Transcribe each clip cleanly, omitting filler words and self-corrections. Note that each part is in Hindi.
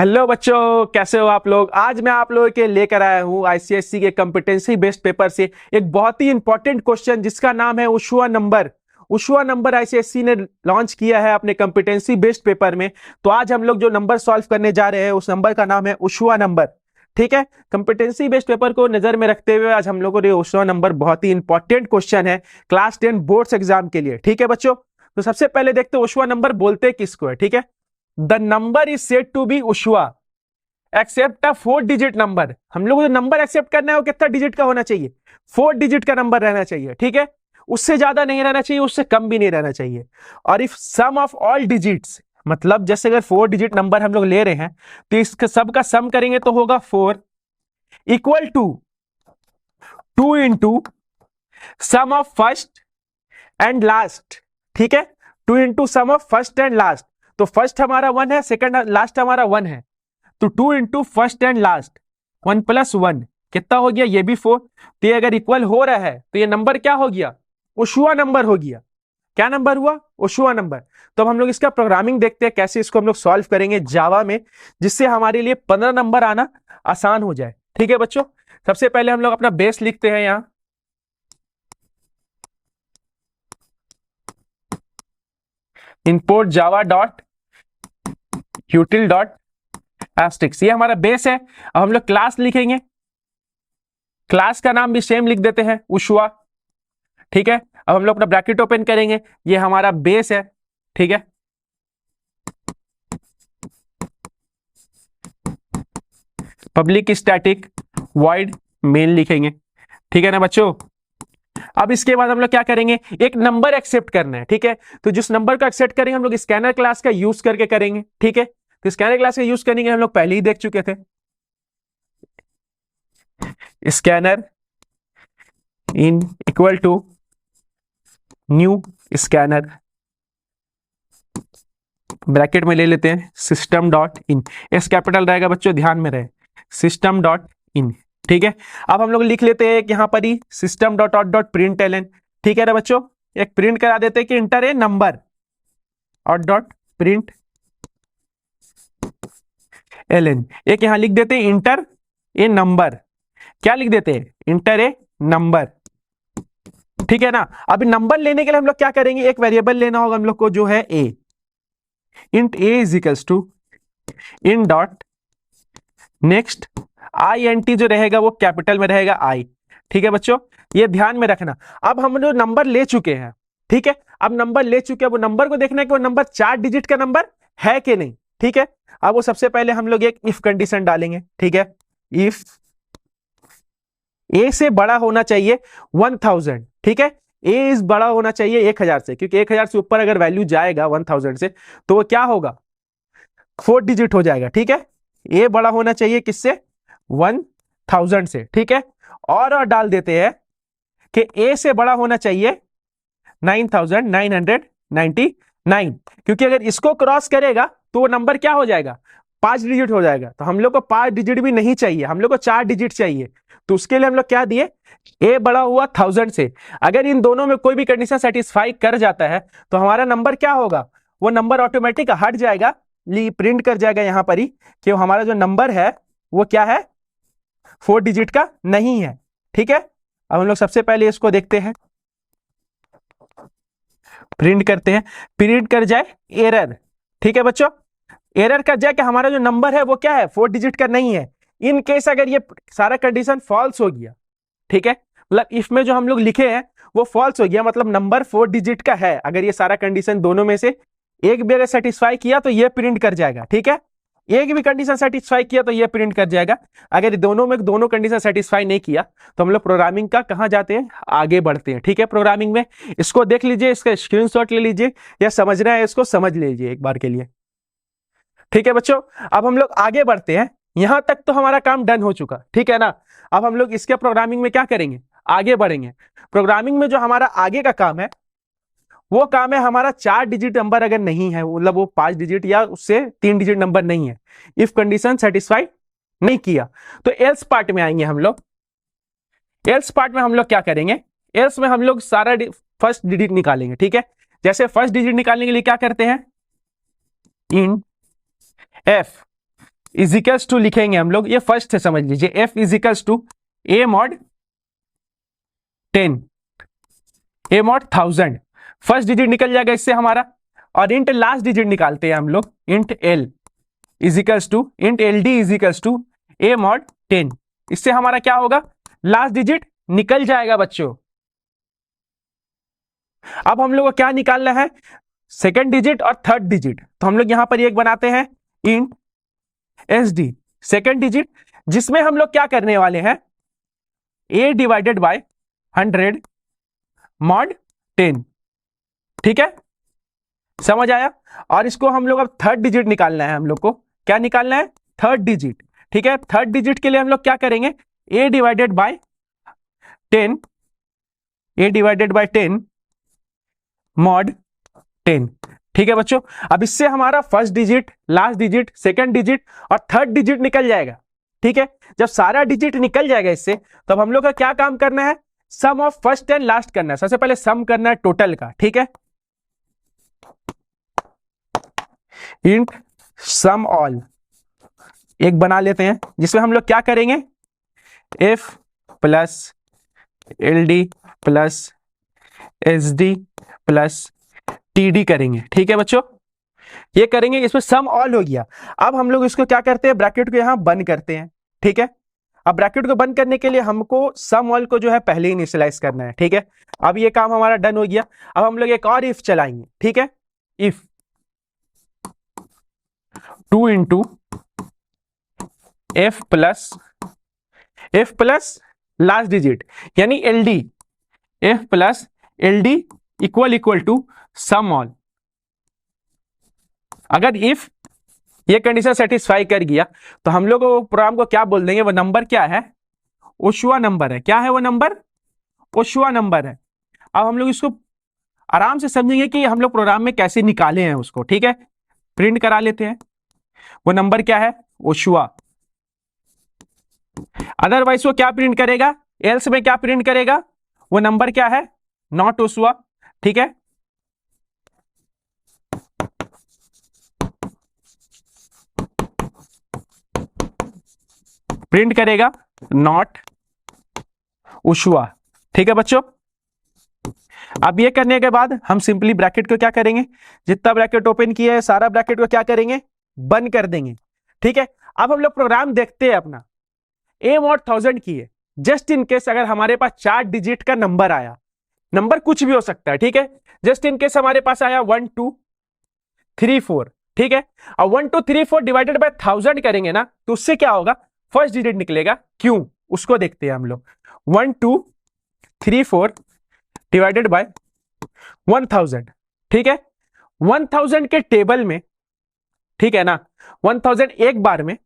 हेलो बच्चों, कैसे हो आप लोग। आज मैं आप लोगों के लेकर आया हूं आईसीएससी के कॉम्पिटेंसी बेस्ड पेपर से एक बहुत ही इंपॉर्टेंट क्वेश्चन जिसका नाम है उशुआ नंबर। उशुआ नंबर आईसीएससी ने लॉन्च किया है अपने कॉम्पिटेंसी बेस्ड पेपर में। तो आज हम लोग जो नंबर सॉल्व करने जा रहे हैं उस नंबर का नाम है उशुआ नंबर। ठीक है, कॉम्पिटेंसी बेस्ड पेपर को नजर में रखते हुए आज हम लोगों ने उशुआ नंबर बहुत ही इंपॉर्टेंट क्वेश्चन है क्लास 10 बोर्ड्स एग्जाम के लिए। ठीक है बच्चों, तो सबसे पहले देखते हैं उशुआ नंबर बोलते किसको है। ठीक है, the number is said to be उशुआ एक्सेप्ट अ 4 डिजिट नंबर। हम लोग को जो नंबर एक्सेप्ट करना है वो कितना डिजिट का होना चाहिए? 4 डिजिट का नंबर रहना चाहिए। ठीक है, उससे ज्यादा नहीं रहना चाहिए, उससे कम भी नहीं रहना चाहिए। और if sum of all digits, मतलब जैसे अगर 4 डिजिट नंबर हम लोग ले रहे हैं तो इसका सब का सम करेंगे तो होगा 4 equal to 2 into sum of first and last. ठीक है, 2 into sum of first and last. तो फर्स्ट हमारा 1 है, सेकंड लास्ट हमारा 1 है, तो 2 into first and last 1 plus 1 कितना हो गया? ये भी 4। तो ये अगर इक्वल हो रहा है तो ये नंबर क्या हो गया? उशुआ नंबर हो गया। क्या नंबर हुआ? उशुआ नंबर। तो अब हम लोग इसका प्रोग्रामिंग देखते हैं कैसे इसको हम लोग सॉल्व करेंगे जावा में, जिससे हमारे लिए 15 नंबर आना आसान हो जाए। ठीक है बच्चों, सबसे पहले हम लोग अपना बेस लिखते हैं यहां। Import java dot util dot asterisk, ये हमारा बेस है। अब हम लोग क्लास लिखेंगे, क्लास का नाम भी सेम लिख देते हैं उशुआ। ठीक है, अब हम लोग अपना ब्रैकेट ओपन करेंगे, ये हमारा बेस है। ठीक है, पब्लिक स्टैटिक वॉइड मेन लिखेंगे। ठीक है ना बच्चों। अब इसके बाद हम लोग क्या करेंगे, एक नंबर एक्सेप्ट करना है। ठीक है, तो जिस नंबर को एक्सेप्ट करेंगे हम लोग स्कैनर क्लास का यूज करके करेंगे। ठीक है, तो स्कैनर क्लास का यूज करेंगे, हम लोग पहले ही देख चुके थे। Scanner in equal to new scanner, bracket में ले लेते हैं system dot in. S capital रहेगा बच्चों, ध्यान में रहे, सिस्टम डॉट इन। ठीक है, अब हम लोग लिख लेते हैं यहां पर ही system dot dot dot print L N. ठीक है ना बच्चों, एक प्रिंट करा देते हैं कि इंटर ए नंबर और डॉट प्रिंट एल एन। एक यहां लिख देते हैं इंटर ए नंबर। क्या लिख देते हैं? इंटर ए नंबर। ठीक है ना। अभी नंबर लेने के लिए हम लोग क्या करेंगे, एक वेरिएबल लेना होगा हम लोग को जो है A. Int A is equals to in dot next I N T, जो रहेगा वो कैपिटल में रहेगा आई। ठीक है बच्चों, ये ध्यान में रखना। अब हम जो नंबर ले चुके हैं, ठीक है, अब नंबर ले चुके हैं, वो नंबर को देखना है कि वो नंबर 4 डिजिट का नंबर है कि नहीं। ठीक है, अब वो सबसे पहले हम लोग एक इफ कंडीशन डालेंगे। ठीक है, इफ ए से बड़ा होना चाहिए 1000। ठीक है, ए इज बड़ा होना चाहिए 1000 से, क्योंकि 1000 से ऊपर अगर वैल्यू जाएगा 1000 से तो वो क्या होगा? 4 डिजिट हो जाएगा। ठीक है, ए बड़ा होना चाहिए किससे? 1000 से। ठीक है, और डाल देते हैं कि ए से बड़ा होना चाहिए 9999, क्योंकि अगर इसको क्रॉस करेगा तो वो नंबर क्या हो जाएगा? 5 डिजिट हो जाएगा। तो हम लोग को 5 डिजिट भी नहीं चाहिए, हम लोग को 4 डिजिट चाहिए। तो उसके लिए हम लोग क्या दिए? ए बड़ा हुआ 1000 से। अगर इन दोनों में कोई भी कंडीशन सेटिस्फाई कर जाता है तो हमारा नंबर क्या होगा? वो नंबर ऑटोमेटिक हट जाएगा, प्रिंट कर जाएगा यहां पर ही कि हमारा जो नंबर है वो क्या है? 4 डिजिट का नहीं है। ठीक है, अब हम लोग सबसे पहले इसको देखते हैं, प्रिंट करते हैं। प्रिंट कर जाए एरर। ठीक है बच्चों, एरर कर जाए कि हमारा जो नंबर है वो क्या है? 4 डिजिट का नहीं है। इन केस अगर ये सारा कंडीशन फॉल्स हो गया, ठीक है, मतलब इफ में जो हम लोग लिखे हैं वो फॉल्स हो गया, मतलब नंबर 4 डिजिट का है, अगर ये सारा कंडीशन दोनों में से एक भी अगर सेटिस्फाई किया तो ये प्रिंट कर जाएगा। ठीक है, एक भी कंडीशन सेटिस्फाई किया तो ये प्रिंट कर जाएगा। अगर दोनों में दोनों कंडीशन सेटिस्फाई नहीं किया तो हम लोग प्रोग्रामिंग का कहां जाते हैं? आगे बढ़ते हैं। ठीक है, प्रोग्रामिंग में इसको देख लीजिए, इसका स्क्रीनशॉट ले लीजिए, या समझना है इसको समझ लीजिए एक बार के लिए। ठीक है बच्चों, अब हम लोग आगे बढ़ते हैं। यहां तक तो हमारा काम डन हो चुका, ठीक है ना। अब हम लोग इसके प्रोग्रामिंग में क्या करेंगे? आगे बढ़ेंगे। प्रोग्रामिंग में जो हमारा आगे का काम है वो काम है हमारा 4 डिजिट नंबर अगर नहीं है, मतलब वो 5 डिजिट या उससे 3 डिजिट नंबर नहीं है, इफ कंडीशन सेटिस्फाई नहीं किया, तो एल्स पार्ट में आएंगे हम लोग। एल्स पार्ट में हम लोग क्या करेंगे? एल्स में हम लोग सारा फर्स्ट डिजिट निकालेंगे। ठीक है, जैसे फर्स्ट डिजिट निकालने के लिए क्या करते हैं? इन एफ इजिकल्स टू लिखेंगे हम लोग, ये फर्स्ट है समझ लीजिए, F equals to A mod 10, A mod 1000, first digit निकल जाएगा इससे हमारा, और इंट लास्ट डिजिट निकालते हैं हम लोग, int L equals to int L D equals to A mod 10, इससे हमारा क्या होगा, लास्ट डिजिट निकल जाएगा बच्चों। अब हम लोग को क्या निकालना है, सेकंड डिजिट और थर्ड डिजिट, तो हम लोग यहां पर एक बनाते हैं int S D second digit, जिसमें हम लोग क्या करने वाले हैं, ए डिवाइडेड बाय 100 मॉड 10, ठीक है, समझ आया। और इसको हम लोग अब थर्ड डिजिट निकालना है, हम लोग को क्या निकालना है, थर्ड डिजिट, ठीक है। थर्ड डिजिट के लिए हम लोग क्या करेंगे, A divided by 10, A divided by 10 mod 10, ठीक है बच्चों। अब इससे हमारा first digit, last digit, second digit और थर्ड डिजिट निकल जाएगा, ठीक है। जब सारा डिजिट निकल जाएगा इससे, तब हम लोग का क्या काम करना है, सम ऑफ फर्स्ट एंड लास्ट करना है। सबसे पहले सम करना है टोटल का, ठीक है, इंट सम ऑल एक बना लेते हैं, जिसमें हम लोग क्या करेंगे, F plus L D plus S D plus T D करेंगे, ठीक है बच्चों, ये करेंगे, इसमें सम ऑल हो गया। अब हम लोग इसको क्या करते हैं, ब्रैकेट को यहां बंद करते हैं, ठीक है। अब ब्रैकेट को बंद करने के लिए हमको सम ऑल को जो है पहले ही इनिशियलाइज करना है, ठीक है। अब ये काम हमारा डन हो गया। अब हम लोग एक और इफ चलाएंगे, ठीक है, if 2 into F plus last digit यानी L D, F plus L D equal to sum all. अगर इफ ये कंडीशन सेटिस्फाई कर गया, तो हम लोग प्रोग्राम को क्या बोल देंगे, वो नंबर क्या है, ओशुआ नंबर है। क्या है वो नंबर, ओशुआ नंबर है। अब हम लोग इसको आराम से समझेंगे कि हम लोग प्रोग्राम में कैसे निकाले हैं उसको, ठीक है। प्रिंट करा लेते हैं, वो नंबर क्या है, ओशुआ। अदरवाइज वो क्या प्रिंट करेगा, एल्स में क्या प्रिंट करेगा, वो नंबर क्या है, नॉट ओशुआ, ठीक है। प्रिंट करेगा नॉट ओशुआ, ठीक है बच्चों। अब ये करने के बाद हम सिंपली ब्रैकेट को क्या करेंगे, जितना ब्रैकेट ओपन किया है सारा ब्रैकेट को क्या करेंगे, बंद कर देंगे, ठीक है। अब हम लोग प्रोग्राम देखते हैं अपना, ए मॉड 1000 की है, जस्ट इन केस अगर हमारे पास 4 डिजिट का नंबर आया, नंबर कुछ भी हो सकता है, ठीक है। जस्ट इन केस हमारे पास आया 1 2 3 4, ठीक है। और 1 2 3 4 डिवाइडेड बाय 1000 करेंगे ना, तो उससे क्या होगा, फर्स्ट डिजिट निकलेगा, क्यों, उसको देखते हैं हम लोग। 1 2 3 4 डिवाइडेड बाय 1000, ठीक है। 1000 के टेबल में, ठीक है ना, 1000 एक बार में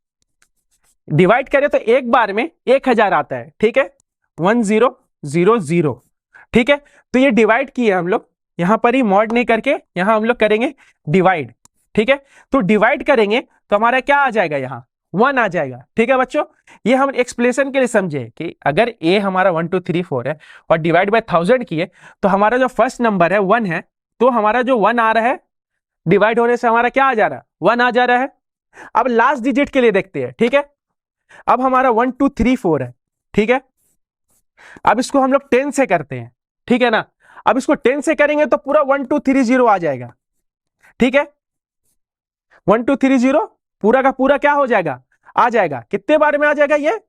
डिवाइड करें तो एक बार में 1000 आता है, ठीक है, 1000, ठीक है। तो ये डिवाइड किए हम लोग, यहां पर ही मॉड नहीं करके यहां हम लोग करेंगे डिवाइड, ठीक है। तो डिवाइड करेंगे तो हमारा क्या आ जाएगा, यहां 1 आ जाएगा, ठीक है बच्चों। ये हम एक्सप्लेनेशन के लिए समझे कि अगर ए हमारा 1 2 3 4 है और डिवाइड बाय 1000 किए, तो हमारा जो फर्स्ट नंबर है 1 है, तो हमारा जो 1 आ रहा है डिवाइड होने से हमारा क्या आ जा रहा है, 1 आ जा रहा है। अब लास्ट डिजिट के लिए देखते हैं, ठीक है। अब हमारा 1 2 3 4 है, ठीक है। अब इसको हम लोग 10 से करते हैं, ठीक है ना। अब इसको 10 से करेंगे तो पूरा 1 2 3 0 आ जाएगा, ठीक है। 1 2 3 0 पूरा का पूरा क्या हो जाएगा, आ जाएगा। कितने बार में आ जाएगा, ये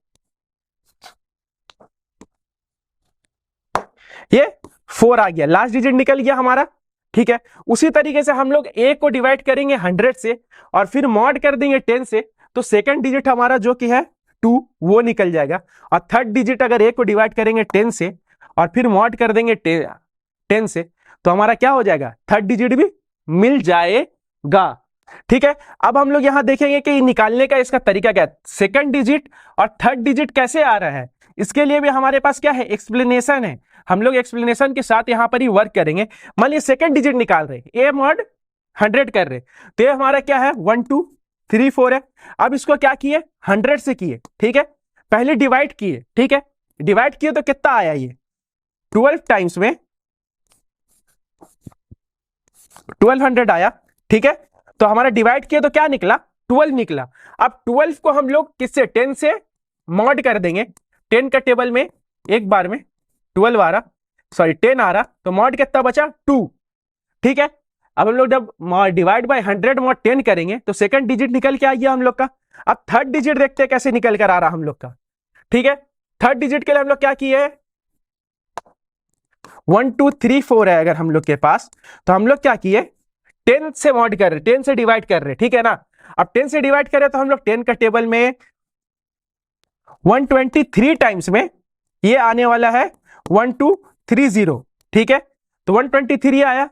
4 आ गया, लास्ट डिजिट निकल गया हमारा, ठीक है। उसी तरीके से हम लोग ए को डिवाइड करेंगे 100 से और फिर मॉड कर देंगे 10 से, तो सेकंड डिजिट हमारा जो कि है 2 वो निकल जाएगा। और थर्ड डिजिट अगर ए को डिवाइड करेंगे 10 से और फिर मॉड कर देंगे 10 से, तो हमारा क्या हो जाएगा, थर्ड डिजिट भी मिल जाएगा, ठीक है। अब हम लोग यहां देखेंगे कि निकालने का इसका तरीका क्या है, सेकंड डिजिट और थर्ड डिजिट कैसे आ रहा है, इसके लिए भी हमारे पास क्या है, एक्सप्लेनेशन है। हम लोग एक्सप्लेनेशन के साथ यहां पर ही वर्क करेंगे। मान लीजिए सेकंड डिजिट निकाल रहे, ए मॉड 100 कर रहे, तो ये हमारा क्या है 1 2 3 4 है। अब इसको क्या किए, 100 से किए, ठीक है। पहले डिवाइड किए, ठीक है, डिवाइड किए तो कितना आया, ये 12 टाइम्स में 1200 आया, ठीक है। तो हमारा डिवाइड किया तो क्या निकला 12 निकला। अब 12 को हम लोग किससे 10 से मॉड कर देंगे। 10 का टेबल में एक बार में 12 आ रहा, सॉरी 10 आ रहा, तो मॉड कितना बचा 2। ठीक है, अब हम लोग जब डिवाइड बाय 100 मॉड 10 करेंगे तो सेकंड डिजिट निकल के आ गया हम लोग का। अब थर्ड डिजिट देखते हैं कैसे निकल कर आ रहा हम लोग का। ठीक है, थर्ड डिजिट के लिए हम लोग क्या किए, 1 2 3 4 है अगर हम लोग के पास, तो हम लोग क्या किए 10 से मॉड कर रहे, 10 से डिवाइड कर रहे, ठीक है ना। अब 10 से डिवाइड करें तो हम लोग 10 का टेबल में 123 टाइम्स में ये आने वाला है 1230। ठीक है, तो 123 आया,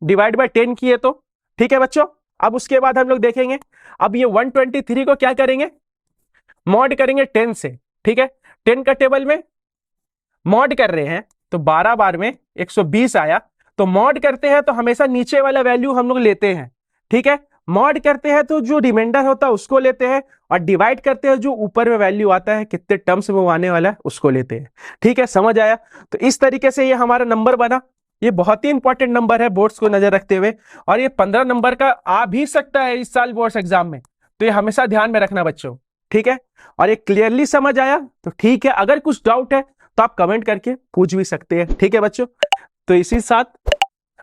डिवाइड बाय 10 किए तो। ठीक है बच्चों, अब उसके बाद हम लोग देखेंगे, अब ये 123 को क्या करेंगे, मॉड करेंगे 10 से। ठीक है, 10 का टेबल में मॉड कर रहे हैं तो 12 बार में 120 आया, तो मॉड करते हैं तो हमेशा नीचे वाला वैल्यू हम लोग लेते हैं। ठीक है, मॉड करते हैं तो जो रिमाइंडर होता है उसको लेते हैं, और डिवाइड करते हैं जो ऊपर में वैल्यू आता है कितने टर्म्स में वो आने वाला है उसको लेते हैं। ठीक है, समझ आया। तो इस तरीके से ये हमारा नंबर बना। ये बहुत ही इंपॉर्टेंट नंबर है बोर्ड्स को नजर रखते हुए, और ये 15 नंबर का आ भी सकता है इस साल बोर्ड्स एग्जाम में, तो ये हमेशा ध्यान में रखना बच्चों। ठीक है, और ये क्लियरली समझ आया तो ठीक है, अगर कुछ डाउट है तो आप कमेंट करके पूछ भी सकते हैं। ठीक है बच्चों, तो इसी साथ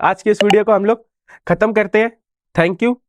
आज के इस वीडियो को हम लोग खत्म करते हैं। Thank you.